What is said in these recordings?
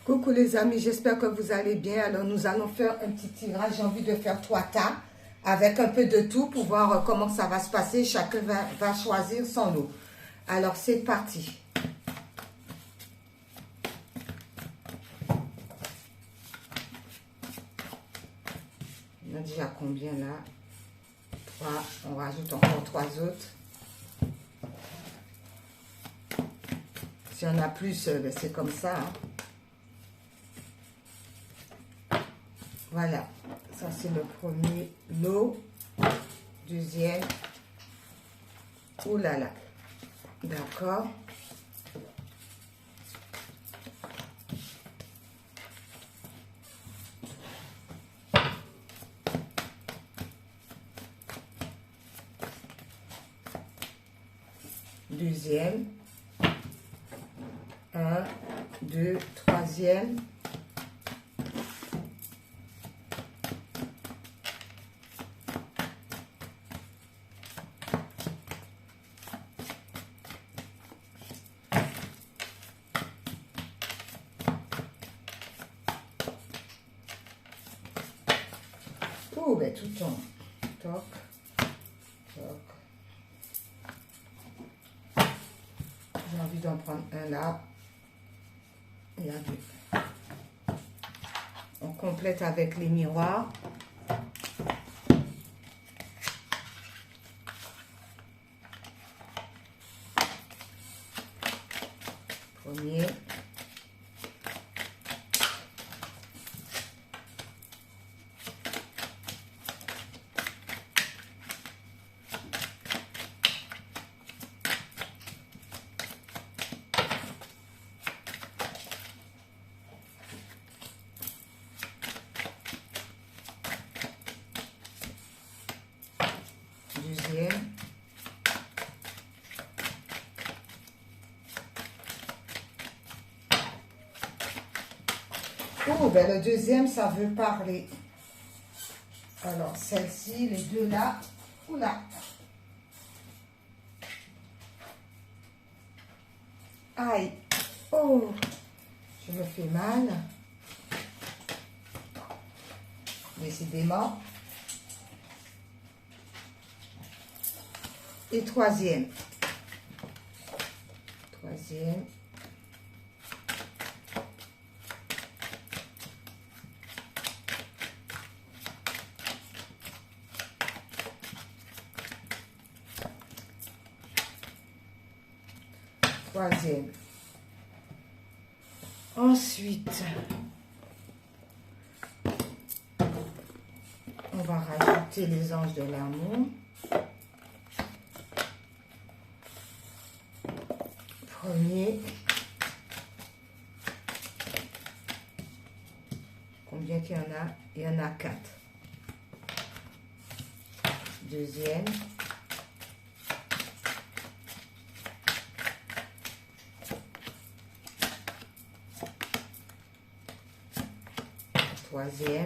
Coucou les amis, j'espère que vous allez bien. Alors nous allons faire un petit tirage. J'ai envie de faire 3 tas avec un peu de tout pour voir comment ça va se passer. Chacun va choisir son lot. Alors c'est parti. On a déjà combien là? 3, on rajoute encore 3 autres. Si on a plus, c'est comme ça. Hein. Voilà, ça c'est le premier lot. Deuxième. Ouh là là. D'accord. Deuxième. 1, 2, troisième. Oh, ben tout tombe. Toc, toc. J'ai envie d'en prendre un là. Il y a deux. On complète avec les miroirs. Premier. Deuxième. Oh, ben le deuxième, ça veut parler. Alors, celle-ci, les deux là. Oula. Aïe. Oh, je me fais mal. Décidément. Et troisième. Troisième. Troisième. Ensuite, on va rajouter les anges de l'amour. Premier. Combien qu'il y en a? Il y en a 4. Deuxième. Troisième.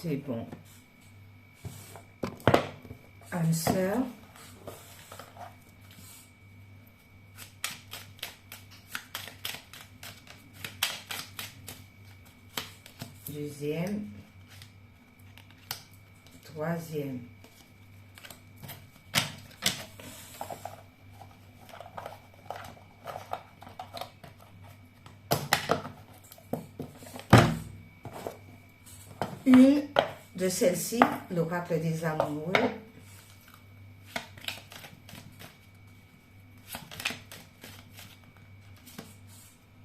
C'est bon. Âme sœur. Deuxième. Troisième. Une de celles-ci, l'oracle des amoureux.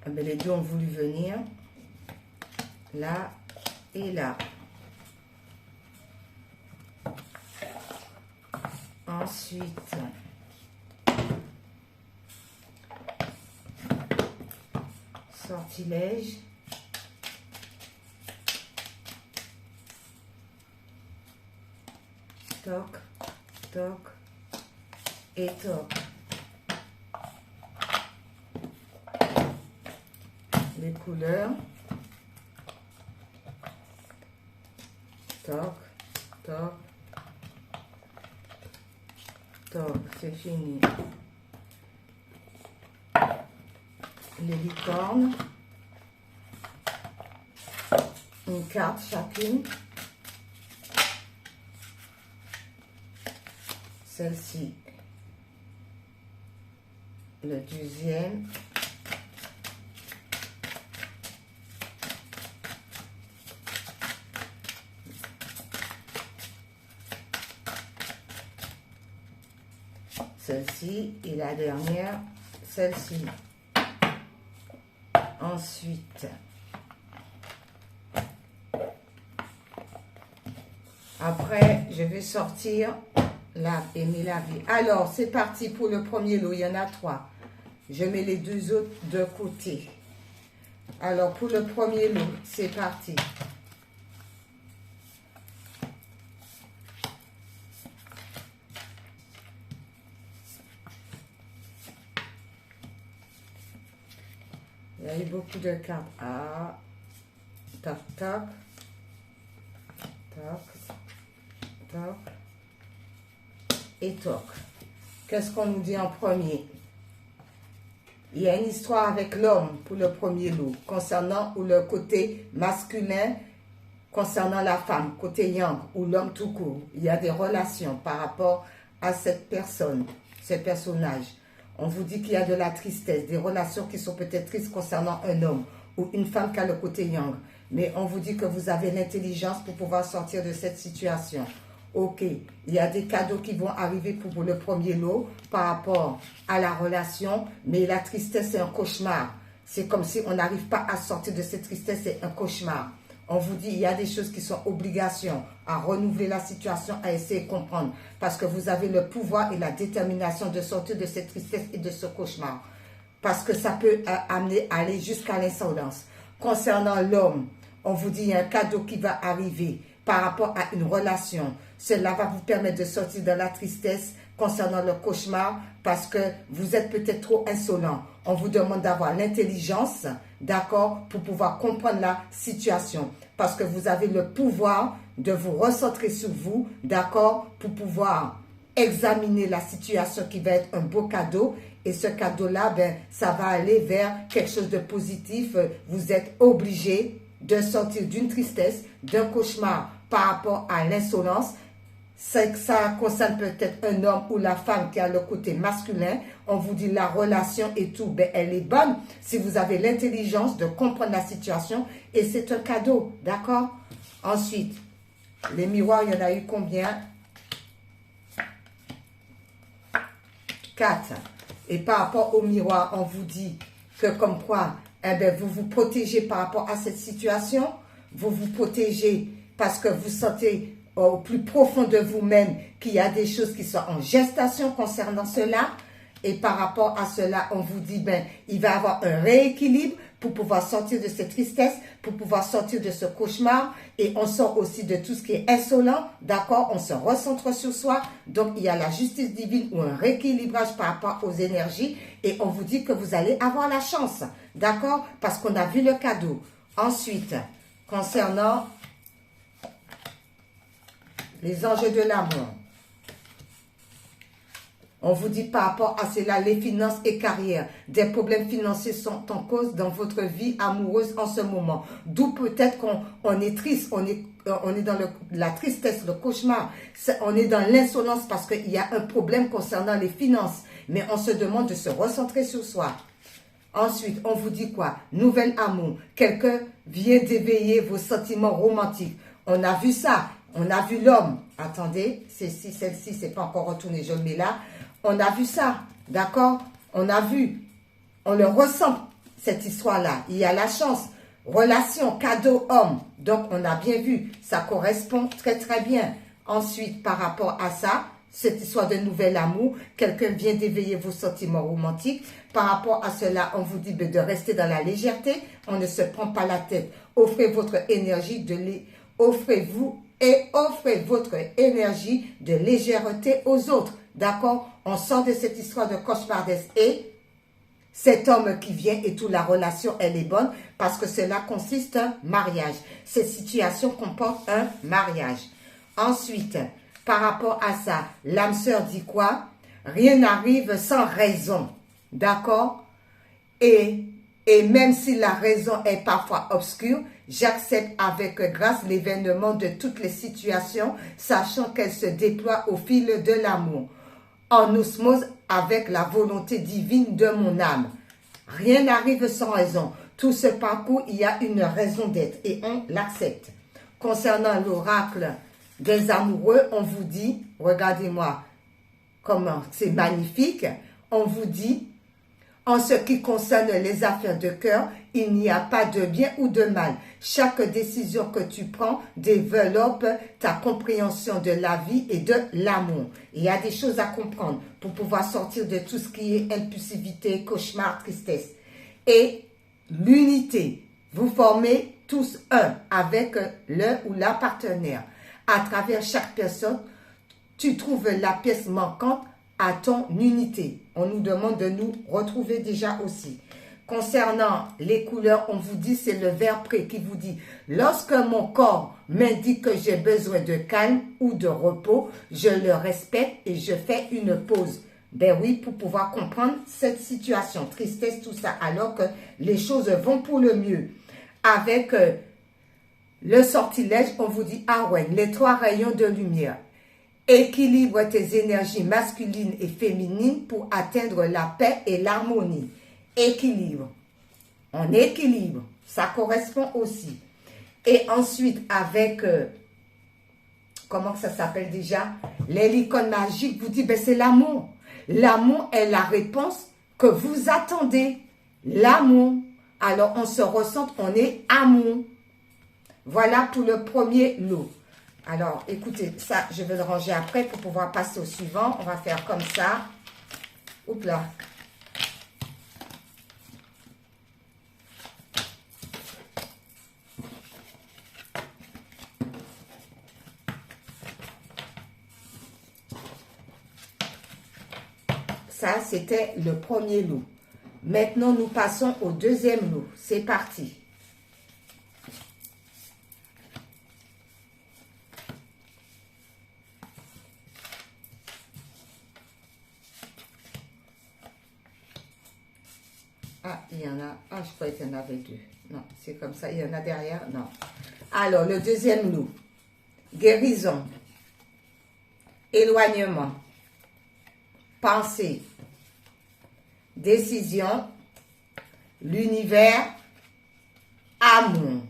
Ah ben, les deux ont voulu venir là et là. Ensuite, sortilège. Toc, toc et toc. Les couleurs. Toc, toc octobre, c'est fini. Les licornes. Une carte chacune. Celle-ci. Le deuxième. Celle-ci et la dernière, celle-ci. Ensuite, après, je vais sortir la aimer la vie. Alors, c'est parti pour le premier lot. Il y en a 3. Je mets les 2 autres de côté. Alors, pour le premier lot, c'est parti. Il y a eu beaucoup de cartes. Ah, tac, tac, tac, tac, et toc. Qu'est-ce qu'on nous dit en premier? Il y a une histoire avec l'homme pour le premier lot, concernant ou le côté masculin, concernant la femme, côté yang, ou l'homme tout court. Il y a des relations par rapport à cette personne, ce personnage. On vous dit qu'il y a de la tristesse, des relations qui sont peut-être tristes concernant un homme ou une femme qui a le côté yang. Mais on vous dit que vous avez l'intelligence pour pouvoir sortir de cette situation. Ok, il y a des cadeaux qui vont arriver pour le premier lot par rapport à la relation, mais la tristesse, c'est un cauchemar. C'est comme si on n'arrive pas à sortir de cette tristesse, c'est un cauchemar. On vous dit, il y a des choses qui sont obligations à renouveler la situation, à essayer de comprendre. Parce que vous avez le pouvoir et la détermination de sortir de cette tristesse et de ce cauchemar. Parce que ça peut amener à aller jusqu'à l'insolence. Concernant l'homme, on vous dit, il y a un cadeau qui va arriver par rapport à une relation. Cela va vous permettre de sortir de la tristesse concernant le cauchemar parce que vous êtes peut-être trop insolent. On vous demande d'avoir l'intelligence, d'accord, pour pouvoir comprendre la situation. Parce que vous avez le pouvoir de vous recentrer sur vous, d'accord, pour pouvoir examiner la situation qui va être un beau cadeau. Et ce cadeau-là, ben, ça va aller vers quelque chose de positif. Vous êtes obligé de sortir d'une tristesse, d'un cauchemar par rapport à l'insolence. Ça concerne peut-être un homme ou la femme qui a le côté masculin. On vous dit la relation et tout, ben, elle est bonne si vous avez l'intelligence de comprendre la situation et c'est un cadeau, d'accord? Ensuite, les miroirs, il y en a eu combien? 4. Et par rapport au miroir, on vous dit que comme quoi, eh ben, vous vous protégez par rapport à cette situation. Vous vous protégez parce que vous sentez au plus profond de vous-même qu'il y a des choses qui sont en gestation concernant cela. Et par rapport à cela, on vous dit, ben, il va y avoir un rééquilibre pour pouvoir sortir de cette tristesse, pour pouvoir sortir de ce cauchemar. Et on sort aussi de tout ce qui est insolent, d'accord? On se recentre sur soi. Donc, il y a la justice divine ou un rééquilibrage par rapport aux énergies. Et on vous dit que vous allez avoir la chance, d'accord? Parce qu'on a vu le cadeau. Ensuite, concernant les enjeux de l'amour. On vous dit par rapport à cela, les finances et carrière. Des problèmes financiers sont en cause dans votre vie amoureuse en ce moment. D'où peut-être qu'on est triste, on est dans la tristesse, le cauchemar. On est dans l'insolence parce qu'il y a un problème concernant les finances. Mais on se demande de se recentrer sur soi. Ensuite, on vous dit quoi? Nouvel amour. Quelqu'un vient d'éveiller vos sentiments romantiques. On a vu ça. On a vu l'homme. Attendez, celle-ci, c'est pas encore retourné, je le mets là. On a vu ça, d'accord? On a vu. On le ressent, cette histoire-là. Il y a la chance. Relation, cadeau, homme. Donc, on a bien vu. Ça correspond très, très bien. Ensuite, par rapport à ça, cette histoire de nouvel amour, quelqu'un vient d'éveiller vos sentiments romantiques. Par rapport à cela, on vous dit de rester dans la légèreté. On ne se prend pas la tête. Offrez votre énergie offrez-vous et offrez votre énergie de légèreté aux autres. D'accord? On sort de cette histoire de cauchemardesque et cet homme qui vient et toute la relation, elle est bonne parce que cela consiste en mariage. Cette situation comporte un mariage. Ensuite, par rapport à ça, l'âme sœur dit quoi? Rien n'arrive sans raison. D'accord? Et même si la raison est parfois obscure, j'accepte avec grâce l'événement de toutes les situations, sachant qu'elles se déploient au fil de l'amour, en osmose avec la volonté divine de mon âme. Rien n'arrive sans raison. Tout ce parcours, il y a une raison d'être et on l'accepte. Concernant l'oracle des amoureux, on vous dit, regardez-moi comment c'est magnifique, on vous dit, en ce qui concerne les affaires de cœur, il n'y a pas de bien ou de mal. Chaque décision que tu prends développe ta compréhension de la vie et de l'amour. Il y a des choses à comprendre pour pouvoir sortir de tout ce qui est impulsivité, cauchemar, tristesse. Et l'unité, vous formez tous un avec le ou la partenaire. À travers chaque personne, tu trouves la pièce manquante à ton unité. On nous demande de nous retrouver déjà aussi. Concernant les couleurs, on vous dit, c'est le vert pré qui vous dit, lorsque mon corps m'indique que j'ai besoin de calme ou de repos, je le respecte et je fais une pause. Ben oui, pour pouvoir comprendre cette situation, tristesse, tout ça, alors que les choses vont pour le mieux. Avec le sortilège, on vous dit, ah ouais, les 3 rayons de lumière. Équilibre tes énergies masculines et féminines pour atteindre la paix et l'harmonie. Équilibre. On équilibre. Ça correspond aussi. Et ensuite, avec, comment ça s'appelle déjà? Les licornes magiques vous dit, ben c'est l'amour. L'amour est la réponse que vous attendez. L'amour. Alors, on se ressent, on est amour. Voilà pour le premier lot. Alors, écoutez, ça, je vais le ranger après pour pouvoir passer au suivant. On va faire comme ça. Oups là. Ça, c'était le premier lot. Maintenant, nous passons au deuxième lot. C'est parti. Ah, il y en a. Ah, je croyais qu'il y en avait 2. Non, c'est comme ça. Il y en a derrière. Non. Alors, le deuxième lot. Guérison. Éloignement. Pensée. Décision. L'univers. Amour.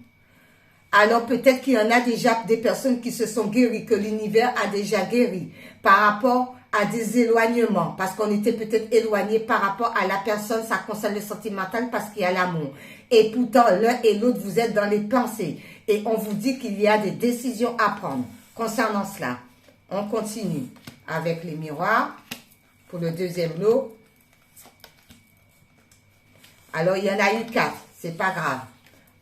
Alors, peut-être qu'il y en a déjà des personnes qui se sont guéries, que l'univers a déjà guéri par rapport à des éloignements, parce qu'on était peut-être éloigné par rapport à la personne, ça concerne le sentimental parce qu'il y a l'amour. Et pourtant, l'un et l'autre, vous êtes dans les pensées. Et on vous dit qu'il y a des décisions à prendre concernant cela. On continue avec les miroirs pour le deuxième lot. Alors, il y en a eu 4, c'est pas grave.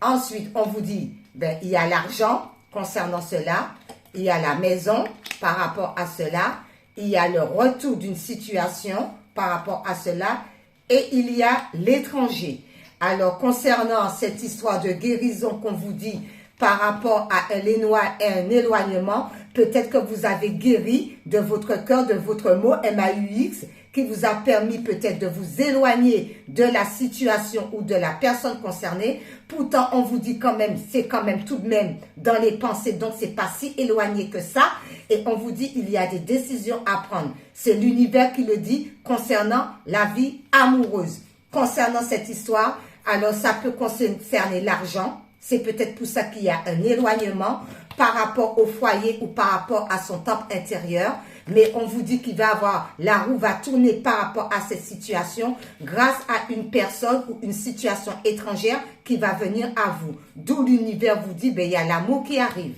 Ensuite, on vous dit, ben, il y a l'argent concernant cela, il y a la maison par rapport à cela, il y a le retour d'une situation par rapport à cela et il y a l'étranger. Alors, concernant cette histoire de guérison qu'on vous dit par rapport à un éloignement, peut-être que vous avez guéri de votre cœur, de votre mot MAUX, qui vous a permis peut-être de vous éloigner de la situation ou de la personne concernée. Pourtant, on vous dit quand même, c'est quand même tout de même dans les pensées, donc c'est pas si éloigné que ça. Et on vous dit, il y a des décisions à prendre. C'est l'univers qui le dit concernant la vie amoureuse. Concernant cette histoire, alors ça peut concerner l'argent. C'est peut-être pour ça qu'il y a un éloignement par rapport au foyer ou par rapport à son temple intérieur. Mais on vous dit qu'il va avoir, la roue va tourner par rapport à cette situation grâce à une personne ou une situation étrangère qui va venir à vous. D'où l'univers vous dit, ben, il y a l'amour qui arrive.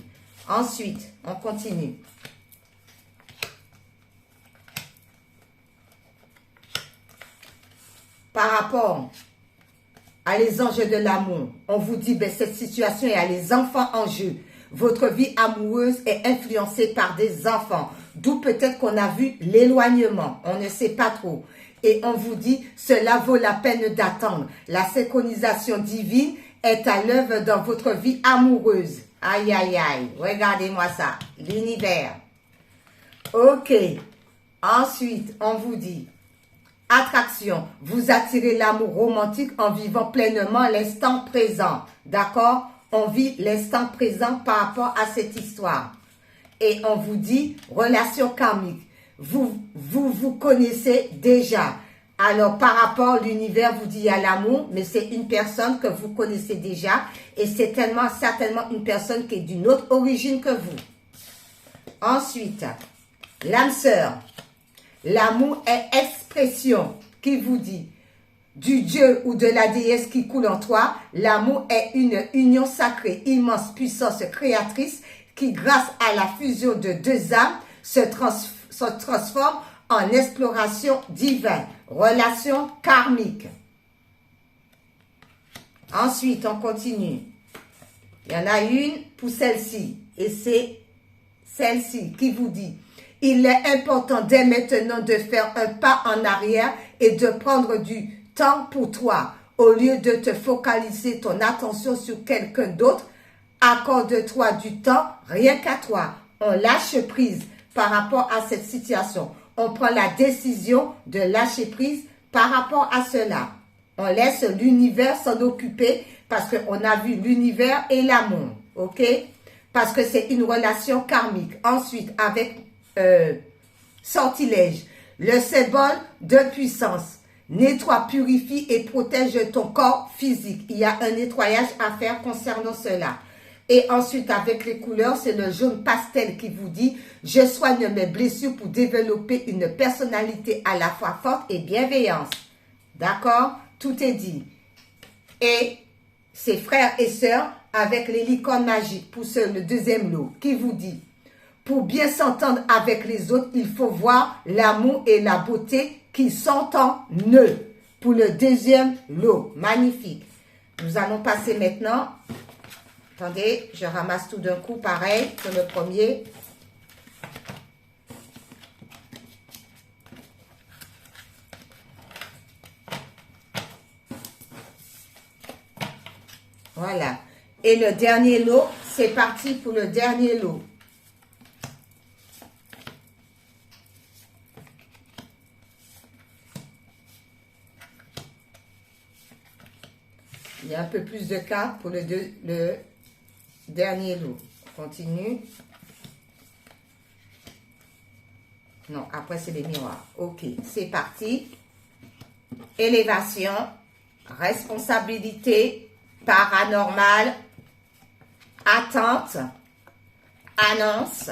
Ensuite, on continue. Par rapport à les enjeux de l'amour, on vous dit, ben, cette situation, il y a les enfants en jeu. Votre vie amoureuse est influencée par des enfants. D'où peut-être qu'on a vu l'éloignement. On ne sait pas trop. Et on vous dit, cela vaut la peine d'attendre. La synchronisation divine est à l'œuvre dans votre vie amoureuse. Aïe, aïe, aïe. Regardez-moi ça. L'univers. Ok. Ensuite, on vous dit, attraction, vous attirez l'amour romantique en vivant pleinement l'instant présent. D'accord? On vit l'instant présent par rapport à cette histoire. Et on vous dit, relation karmique. Vous connaissez déjà. Alors, par rapport, l'univers vous dit il y a l'amour, mais c'est une personne que vous connaissez déjà. Et c'est certainement une personne qui est d'une autre origine que vous. Ensuite, l'âme sœur. L'amour est expression qui vous dit du Dieu ou de la déesse qui coule en toi. L'amour est une union sacrée, immense puissance créatrice qui, grâce à la fusion de deux âmes, se transforme en exploration divine, relation karmique. Ensuite, on continue. Il y en a une pour celle-ci, et c'est celle-ci qui vous dit: il est important dès maintenant de faire un pas en arrière et de prendre du temps pour toi. Au lieu de te focaliser ton attention sur quelqu'un d'autre, accorde-toi du temps rien qu'à toi. On lâche prise par rapport à cette situation. On prend la décision de lâcher prise par rapport à cela. On laisse l'univers s'en occuper parce qu'on a vu l'univers et l'amour. Ok? Parce que c'est une relation karmique. Ensuite, avec sortilège, le symbole de puissance. Nettoie, purifie et protège ton corps physique. Il y a un nettoyage à faire concernant cela. Et ensuite, avec les couleurs, c'est le jaune pastel qui vous dit: je soigne mes blessures pour développer une personnalité à la fois forte et bienveillante. D'accord? Tout est dit. Et ses frères et sœurs avec les licornes magiques pour le deuxième lot qui vous dit: pour bien s'entendre avec les autres, il faut voir l'amour et la beauté qui sont en eux. Pour le deuxième lot. Magnifique. Nous allons passer maintenant. Attendez, je ramasse tout d'un coup, pareil, sur le premier. Voilà. Et le dernier lot, c'est parti pour le dernier lot. Il y a un peu plus de cartes pour le dernier lot. On continue. Non, après c'est les miroirs. Ok, c'est parti. Élévation, responsabilité, paranormal, attente, annonce,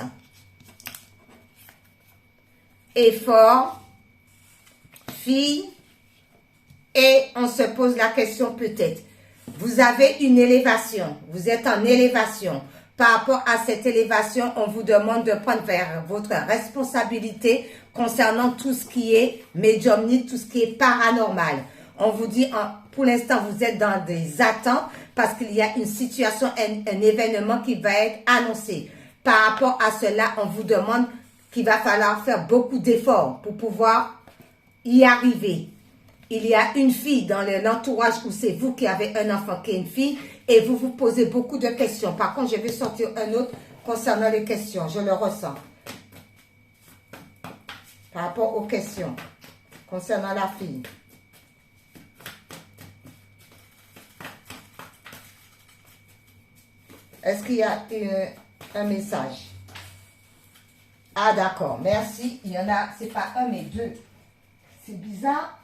effort, fille, et on se pose la question peut-être. Vous avez une élévation, vous êtes en élévation. Par rapport à cette élévation, on vous demande de prendre vers votre responsabilité concernant tout ce qui est médiumnique, tout ce qui est paranormal. On vous dit, pour l'instant, vous êtes dans des attentes parce qu'il y a une situation, un événement qui va être annoncé. Par rapport à cela, on vous demande qu'il va falloir faire beaucoup d'efforts pour pouvoir y arriver. Il y a une fille dans l'entourage où c'est vous qui avez un enfant qui est une fille et vous vous posez beaucoup de questions. Par contre, je vais sortir un autre concernant les questions. Je le ressens. Par rapport aux questions concernant la fille. Est-ce qu'il y a un message? Ah, d'accord. Merci. Il y en a, c'est pas un, mais deux. C'est bizarre.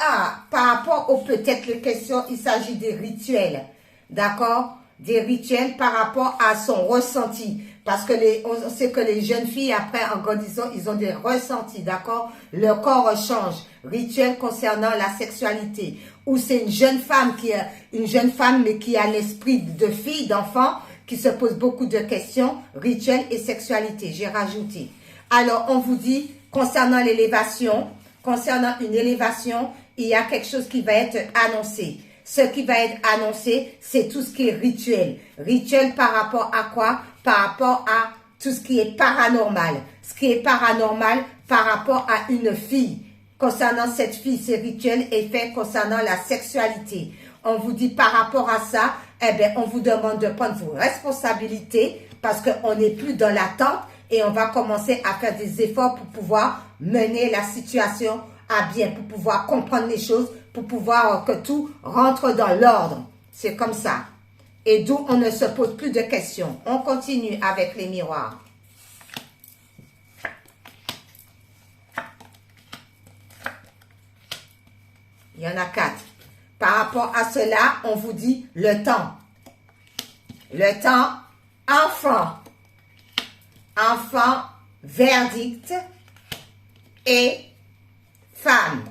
Ah, par rapport aux peut-être les questions, il s'agit des rituels. D'accord? Des rituels par rapport à son ressenti. Parce que on sait que les jeunes filles, après, en grandissant, ils ont des ressentis. D'accord? Leur corps change. Rituel concernant la sexualité. Ou c'est une jeune femme mais qui a l'esprit de fille, d'enfant, qui se pose beaucoup de questions. Rituel et sexualité. J'ai rajouté. Alors, on vous dit, concernant l'élévation, concernant une élévation, il y a quelque chose qui va être annoncé. Ce qui va être annoncé, c'est tout ce qui est rituel. Rituel par rapport à quoi? Par rapport à tout ce qui est paranormal. Ce qui est paranormal par rapport à une fille. Concernant cette fille, ce rituel est fait concernant la sexualité. On vous dit par rapport à ça, eh bien, on vous demande de prendre vos responsabilités parce qu'on n'est plus dans l'attente et on va commencer à faire des efforts pour pouvoir mener la situation à bien, pour pouvoir comprendre les choses, pour pouvoir que tout rentre dans l'ordre. C'est comme ça. Et d'où on ne se pose plus de questions. On continue avec les miroirs. Il y en a 4. Par rapport à cela, on vous dit le temps. Le temps, enfant. Enfant, verdict et femme.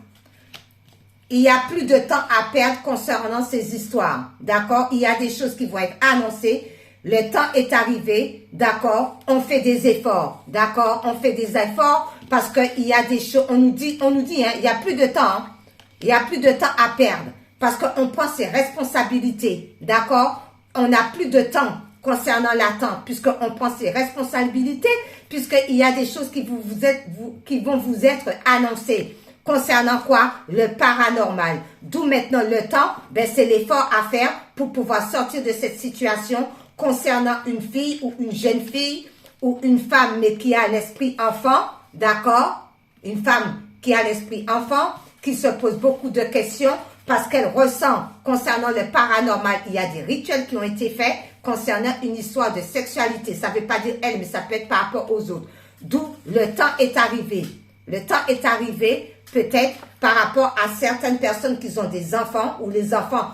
Il n'y a plus de temps à perdre concernant ces histoires. D'accord? Il y a des choses qui vont être annoncées. Le temps est arrivé. D'accord? On fait des efforts. D'accord? On fait des efforts parce qu'il y a des choses. On nous dit, hein, il n'y a plus de temps. Hein. Il n'y a plus de temps à perdre parce qu'on prend ses responsabilités. D'accord? On n'a plus de temps concernant l'attente puisqu'on prend ses responsabilités, puisqu'il y a des choses qui vont vous être annoncées. Concernant quoi? Le paranormal. D'où maintenant le temps, ben c'est l'effort à faire pour pouvoir sortir de cette situation concernant une fille ou une jeune fille ou une femme mais qui a l'esprit enfant, d'accord? Une femme qui a l'esprit enfant, qui se pose beaucoup de questions parce qu'elle ressent concernant le paranormal, il y a des rituels qui ont été faits concernant une histoire de sexualité. Ça ne veut pas dire elle, mais ça peut être par rapport aux autres. D'où le temps est arrivé. Le temps est arrivé peut-être par rapport à certaines personnes qui ont des enfants ou les enfants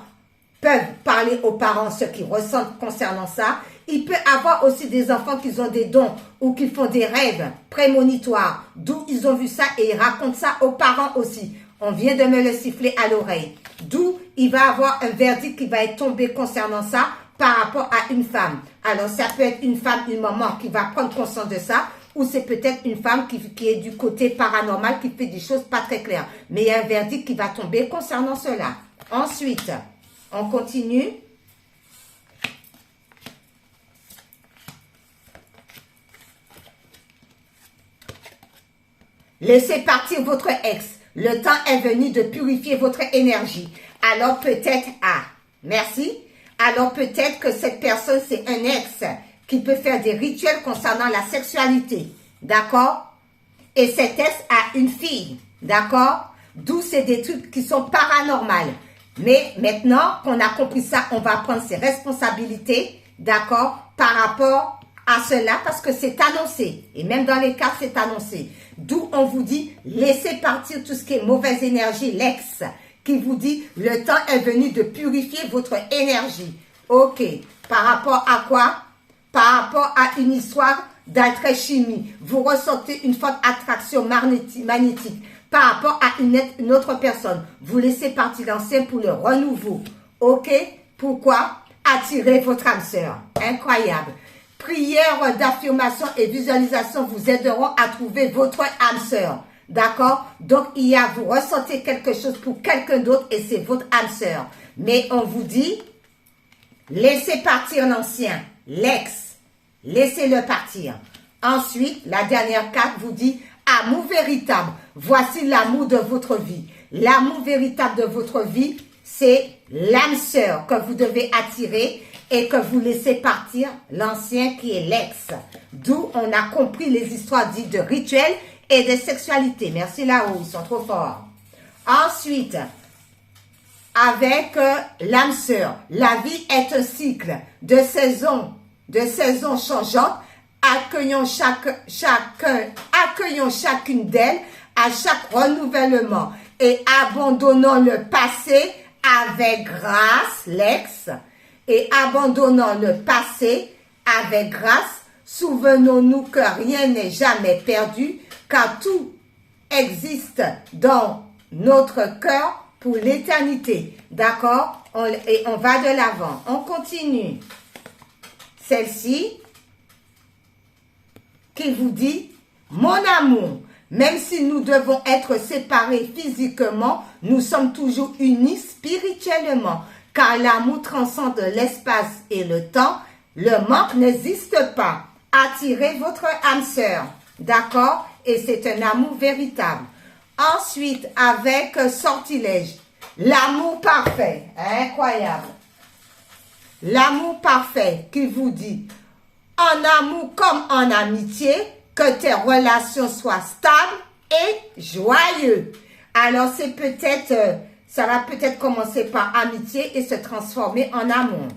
peuvent parler aux parents ce qu'ils ressentent concernant ça. Il peut avoir aussi des enfants qui ont des dons ou qui font des rêves prémonitoires, d'où ils ont vu ça et ils racontent ça aux parents aussi. On vient de me le siffler à l'oreille. D'où il va avoir un verdict qui va être tombé concernant ça par rapport à une femme. Alors ça peut être une femme, une maman qui va prendre conscience de ça, ou c'est peut-être une femme qui est du côté paranormal, qui fait des choses pas très claires. Mais il y a un verdict qui va tomber concernant cela. Ensuite, on continue. Laissez partir votre ex. Le temps est venu de purifier votre énergie. Alors peut-être, merci. Alors peut-être que cette personne, c'est un ex qui peut faire des rituels concernant la sexualité. D'accord? Et cet ex a une fille. D'accord? D'où c'est des trucs qui sont paranormaux. Mais maintenant qu'on a compris ça, on va prendre ses responsabilités. D'accord? Par rapport à cela, parce que c'est annoncé. Et même dans les cas, c'est annoncé. D'où on vous dit, laissez partir tout ce qui est mauvaise énergie, l'ex, qui vous dit, le temps est venu de purifier votre énergie. Ok. Par rapport à quoi? Par rapport à une histoire d'alchimie. Vous ressentez une forte attraction magnétique par rapport à une autre personne. Vous laissez partir l'ancien pour le renouveau. Ok? Pourquoi? Attirez votre âme sœur. Incroyable. Prières d'affirmation et visualisation vous aideront à trouver votre âme sœur. D'accord? Donc, vous ressentez quelque chose pour quelqu'un d'autre et c'est votre âme sœur. Mais on vous dit, laissez partir l'ancien, l'ex. Laissez-le partir. Ensuite, la dernière carte vous dit, amour véritable. Voici l'amour de votre vie. L'amour véritable de votre vie, c'est l'âme sœur que vous devez attirer et que vous laissez partir l'ancien qui est l'ex. D'où on a compris les histoires dites de rituels et de sexualité. Merci là-haut, ils sont trop forts. Ensuite, avec l'âme sœur, la vie est un cycle de saisons changeantes. Accueillons chacune d'elles à chaque renouvellement et abandonnons le passé avec grâce, l'ex, et abandonnons le passé avec grâce. Souvenons-nous que rien n'est jamais perdu, car tout existe dans notre cœur pour l'éternité. D'accord? Et on va de l'avant. On continue. Celle-ci qui vous dit, mon amour, même si nous devons être séparés physiquement, nous sommes toujours unis spirituellement, car l'amour transcende l'espace et le temps. Le manque n'existe pas. Attirez votre âme sœur. D'accord? Et c'est un amour véritable. Ensuite, avec sortilège, l'amour parfait. Incroyable. l'amour parfait qui vous dit, en amour comme en amitié, que tes relations soient stables et joyeuses. Alors, c'est peut-être, ça va peut-être commencer par amitié et se transformer en amour.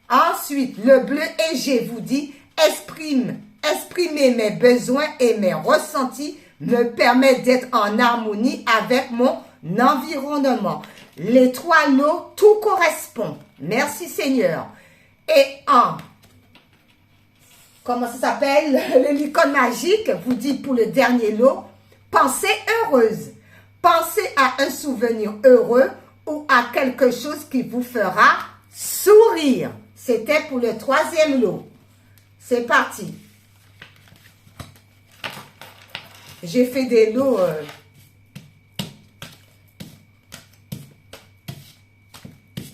Ensuite, le bleu Égée vous dit, exprimer mes besoins et mes ressentis me permet d'être en harmonie avec mon environnement. Les trois lots, tout correspond. Merci Seigneur. Et comment ça s'appelle? Le licorne magique vous dit pour le dernier lot, pensée heureuse. Pensez à un souvenir heureux ou à quelque chose qui vous fera sourire. C'était pour le troisième lot. C'est parti. J'ai fait des lots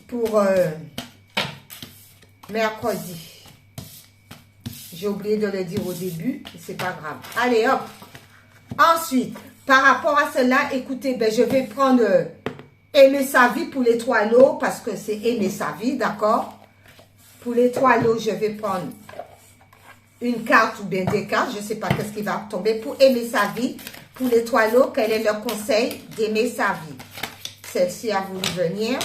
pour mercredi. J'ai oublié de le dire au début, c'est pas grave. Allez, hop. Ensuite, par rapport à cela, écoutez, ben, je vais prendre aimer sa vie pour les trois lots, parce que c'est aimer sa vie, d'accord? Pour les trois lots, je vais prendre une carte ou bien des cartes, je ne sais pas qu'est-ce qui va tomber. Pour aimer sa vie, pour les trois lots, quel est le conseil d'aimer sa vie? Celle-ci a voulu venir.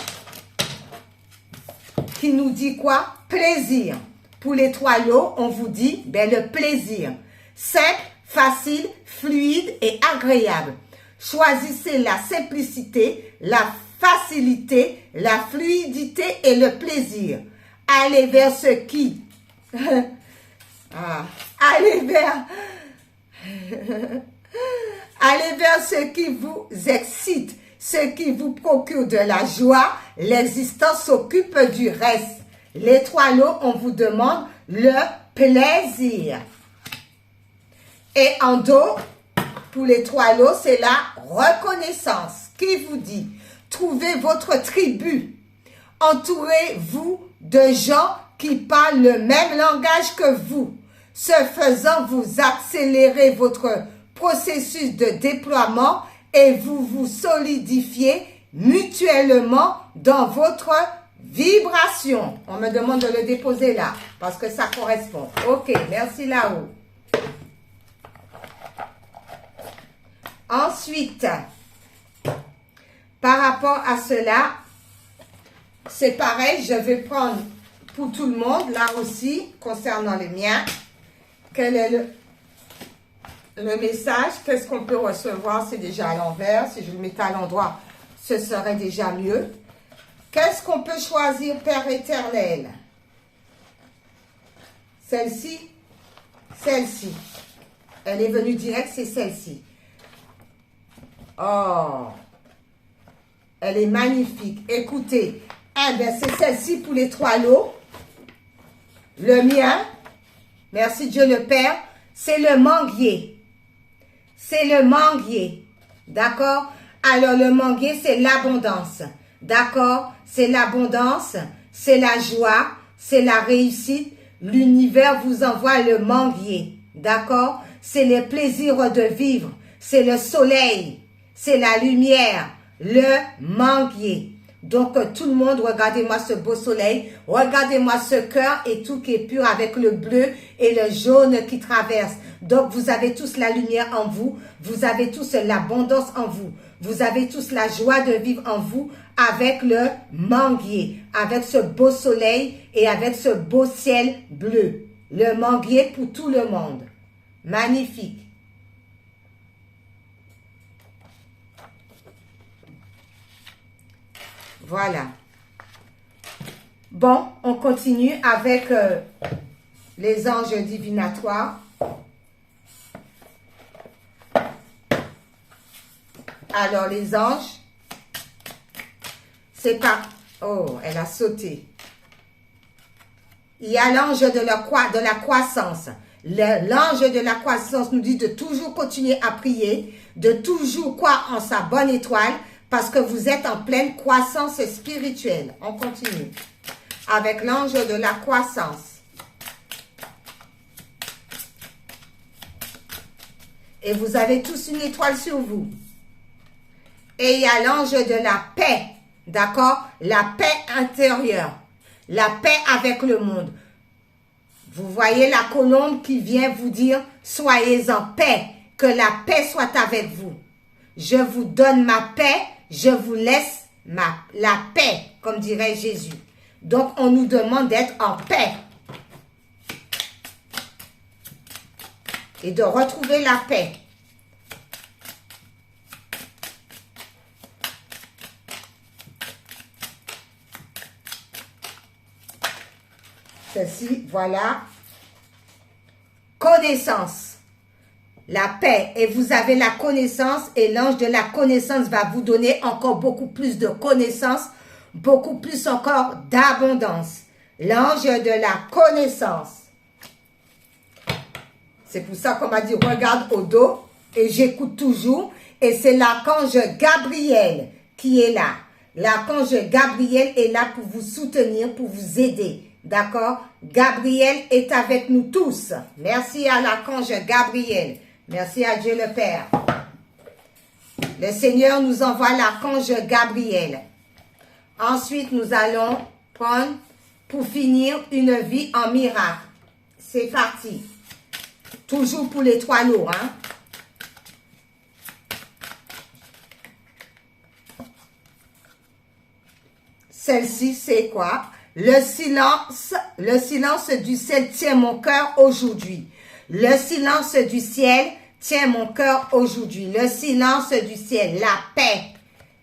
Qui nous dit quoi? Plaisir. Pour les trois lots, on vous dit ben, le plaisir. Simple, facile, fluide et agréable. Choisissez la simplicité, la facilité, la fluidité et le plaisir. Allez vers ce qui... allez vers ce qui vous excite, ce qui vous procure de la joie. L'existence s'occupe du reste. Les trois lots, on vous demande le plaisir. Et en dos, pour les trois lots, c'est la reconnaissance qui vous dit, trouvez votre tribu. Entourez-vous de gens qui parlent le même langage que vous. Ce faisant, vous accélérez votre processus de déploiement et vous vous solidifiez mutuellement dans votre vibration. On me demande de le déposer là, parce que ça correspond. Ok, merci là-haut. Ensuite, par rapport à cela, c'est pareil, je vais prendre pour tout le monde, là aussi, concernant le mien. Quel est le message? Qu'est-ce qu'on peut recevoir? C'est déjà à l'envers. Si je le mettais à l'endroit, ce serait déjà mieux. Qu'est-ce qu'on peut choisir, Père éternel? Celle-ci? Celle-ci. Elle est venue direct, c'est celle-ci. Oh! Elle est magnifique. Écoutez, eh bien, c'est celle-ci pour les trois lots. Le mien, merci Dieu le Père, c'est le manguier. C'est le manguier. D'accord? Alors, le manguier, c'est l'abondance. D'accord? C'est l'abondance, c'est la joie, c'est la réussite. L'univers vous envoie le manguier. D'accord? C'est le plaisir de vivre. C'est le soleil. C'est la lumière. Le manguier. Donc, tout le monde, regardez-moi ce beau soleil, regardez-moi ce cœur et tout qui est pur avec le bleu et le jaune qui traverse. Donc, vous avez tous la lumière en vous, vous avez tous l'abondance en vous, vous avez tous la joie de vivre en vous avec le manguier, avec ce beau soleil et avec ce beau ciel bleu. Le manguier pour tout le monde. Magnifique. Voilà. Bon, on continue avec les anges divinatoires. Alors, les anges, c'est pas... Oh, elle a sauté. Il y a l'ange de la croissance. L'ange de la croissance nous dit de toujours continuer à prier, de toujours croire en sa bonne étoile, parce que vous êtes en pleine croissance spirituelle. On continue avec l'ange de la croissance. Et vous avez tous une étoile sur vous. Et il y a l'ange de la paix, d'accord? La paix intérieure. la paix avec le monde. Vous voyez la colombe qui vient vous dire, soyez en paix, que la paix soit avec vous. Je vous donne ma paix, je vous laisse la paix, comme dirait Jésus. Donc, on nous demande d'être en paix. Et de retrouver la paix. Ceci, voilà. Connaissance. La paix. Et vous avez la connaissance et l'ange de la connaissance va vous donner encore beaucoup plus de connaissance, beaucoup plus encore d'abondance. L'ange de la connaissance. C'est pour ça qu'on m'a dit, regarde au dos et j'écoute toujours. Et c'est l'archange Gabriel qui est là. L'archange Gabriel est là pour vous soutenir, pour vous aider. D'accord? Gabriel est avec nous tous. Merci à l'archange Gabriel. Merci à Dieu le Père. Le Seigneur nous envoie l'archange Gabriel. Ensuite, nous allons prendre, pour finir, une vie en miracle. C'est parti. Toujours pour les 3 lots, hein. Celle-ci, c'est quoi? Le silence du ciel tient mon cœur aujourd'hui. Le silence du ciel tient mon cœur aujourd'hui. Le silence du ciel, la paix.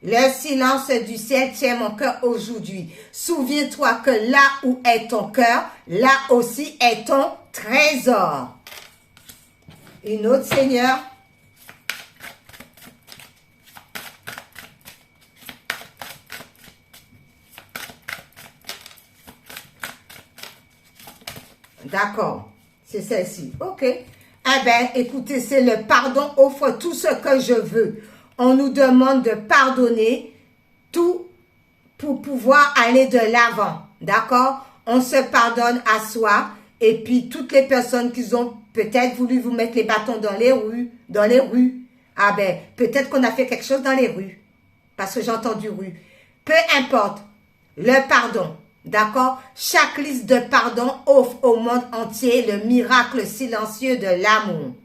Le silence du ciel tient mon cœur aujourd'hui. Souviens-toi que là où est ton cœur, là aussi est ton trésor. Une autre, Seigneur. D'accord. C'est celle-ci. OK. Eh bien, écoutez, c'est le pardon offre tout ce que je veux. On nous demande de pardonner tout pour pouvoir aller de l'avant. D'accord? On se pardonne à soi. Et puis, toutes les personnes qui ont peut-être voulu vous mettre les bâtons dans les rues. Ah ben, peut-être qu'on a fait quelque chose dans les rues. Parce que j'ai entendu rue. Peu importe. Le pardon. D'accord? Chaque liste de pardon offre au monde entier le miracle silencieux de l'amour.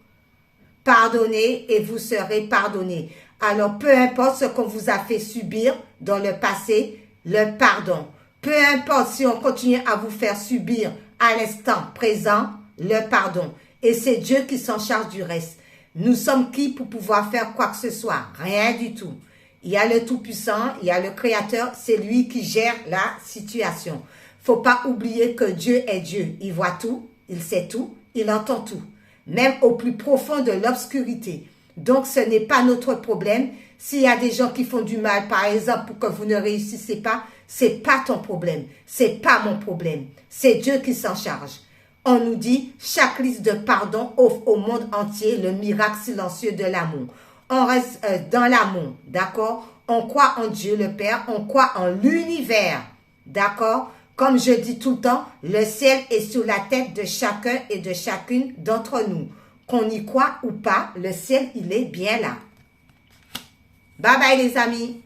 Pardonnez et vous serez pardonnés. Alors, peu importe ce qu'on vous a fait subir dans le passé, le pardon. Peu importe si on continue à vous faire subir à l'instant présent, le pardon. Et c'est Dieu qui s'en charge du reste. Nous sommes qui pour pouvoir faire quoi que ce soit? Rien du tout. Il y a le Tout-Puissant, il y a le Créateur, c'est lui qui gère la situation. Faut pas oublier que Dieu est Dieu. Il voit tout, il sait tout, il entend tout. Même au plus profond de l'obscurité. Donc, ce n'est pas notre problème. S'il y a des gens qui font du mal, par exemple, pour que vous ne réussissez pas, c'est pas ton problème. C'est pas mon problème. C'est Dieu qui s'en charge. On nous dit, chaque liste de pardon offre au monde entier le miracle silencieux de l'amour. On reste dans l'amour, d'accord? On croit en Dieu le Père, on croit en l'univers, d'accord? Comme je dis tout le temps, le ciel est sur la tête de chacun et de chacune d'entre nous. Qu'on y croit ou pas, le ciel, il est bien là. Bye bye les amis.